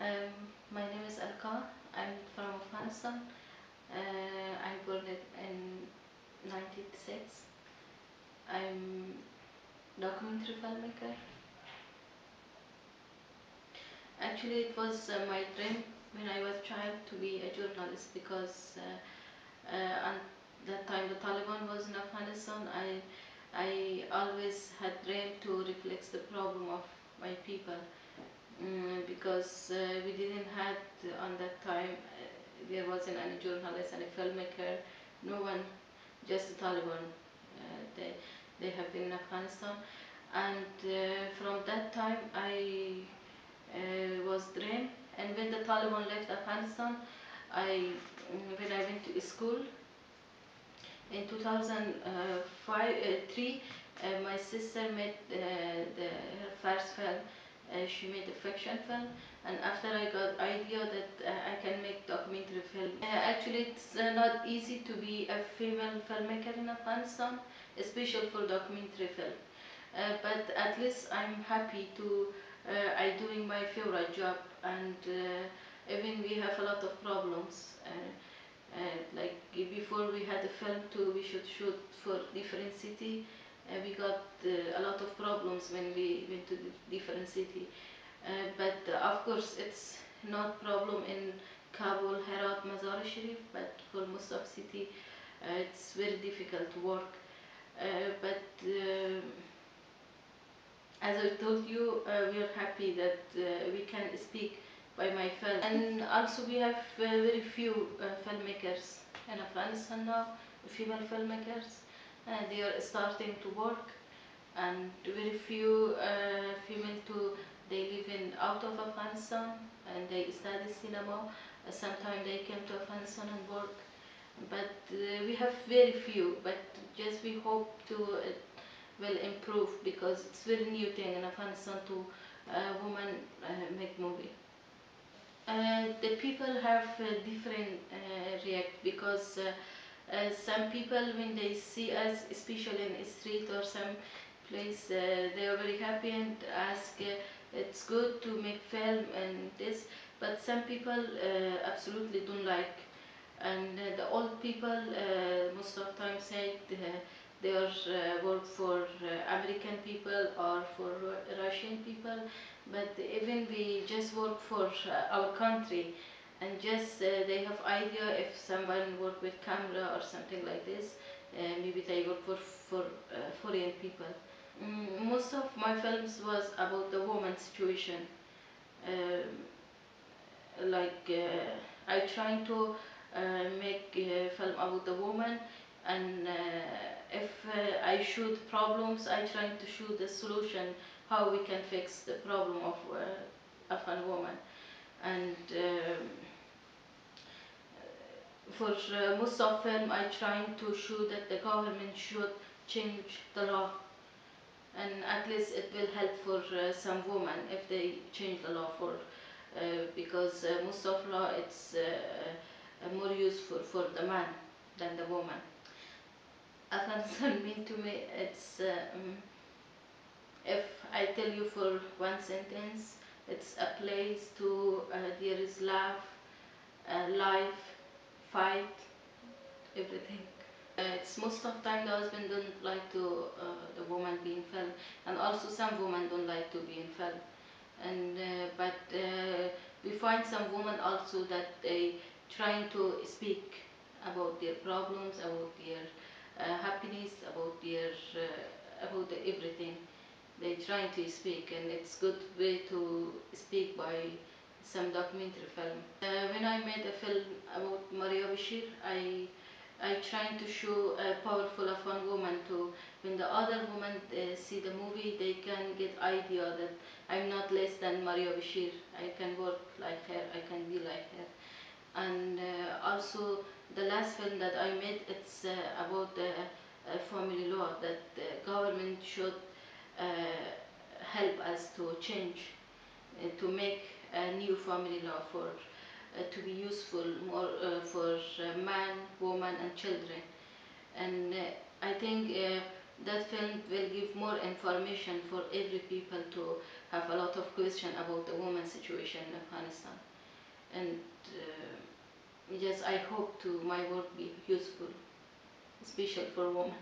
My name is Alka. I'm from Afghanistan. I born in 96. I'm documentary filmmaker. Actually, it was my dream when I was child to be a journalist because at that time the Taliban was in Afghanistan. I always had dreamed to reflect the problem of my people. Because we didn't had on that time there wasn't any journalist, any filmmaker, no one, just the Taliban. They have been in Afghanistan, and from that time I was dream. And when the Taliban left Afghanistan, when I went to school in 2003, my sister made her first film. She made a fiction film, and after I got idea that I can make documentary film. Actually, it's not easy to be a female filmmaker in Afghanistan, especially for documentary film. But at least I'm happy to I doing my favorite job, and even we have a lot of problems. Like before we had a film too, we should shoot for different city. We got a lot of problems when we went to the different city. But of course it's not problem in Kabul, Herat, Mazar Sharif, but for most of city it's very difficult to work. But as I told you, we are happy that we can speak by my film. And also we have very few filmmakers in Afghanistan now, female filmmakers. They are starting to work, and very few female too. They live in out of Afghanistan and they study cinema. Sometimes they came to Afghanistan and work, but we have very few. But just we hope to will improve because it's very new thing in Afghanistan to women make movie. The people have different react because some people when they see us, especially in the street or some place, they are very happy and ask, it's good to make film and this, but some people absolutely don't like. And the old people most of the time say they are work for American people or for Russian people, but even we just work for our country, and just they have idea if someone work with camera or something like this, maybe they work for foreign people. Most of my films was about the woman situation. Um, like I trying to make a film about the woman, and if I shoot problems, I trying to shoot the solution, how we can fix the problem of Afghan woman. And for most of film, I trying to show that the government should change the law, and at least it will help for some women if they change the law for because most of law it's more useful for the man than the woman. Afghanistan mean to me it's if I tell you for one sentence, it's a place to there is love, life, fight, everything. It's most of time the husband don't like to the woman be in film, and also some women don't like to be in film. And but we find some women also that they trying to speak about their problems, about their happiness, about everything. They trying to speak, and it's good way to speak by some documentary film. When I made a film about Maria Bashir, I trying to show a powerful Afghan woman to when the other women see the movie, they can get idea that I'm not less than Maria Bashir. I can work like her. I can be like her. And also the last film that I made, it's about the family law that the government should uh, help us to change, to make a new family law for to be useful more for man, woman, and children. And I think that film will give more information for every people to have a lot of question about the woman situation in Afghanistan. And yes, I hope to my work be useful, especially for women.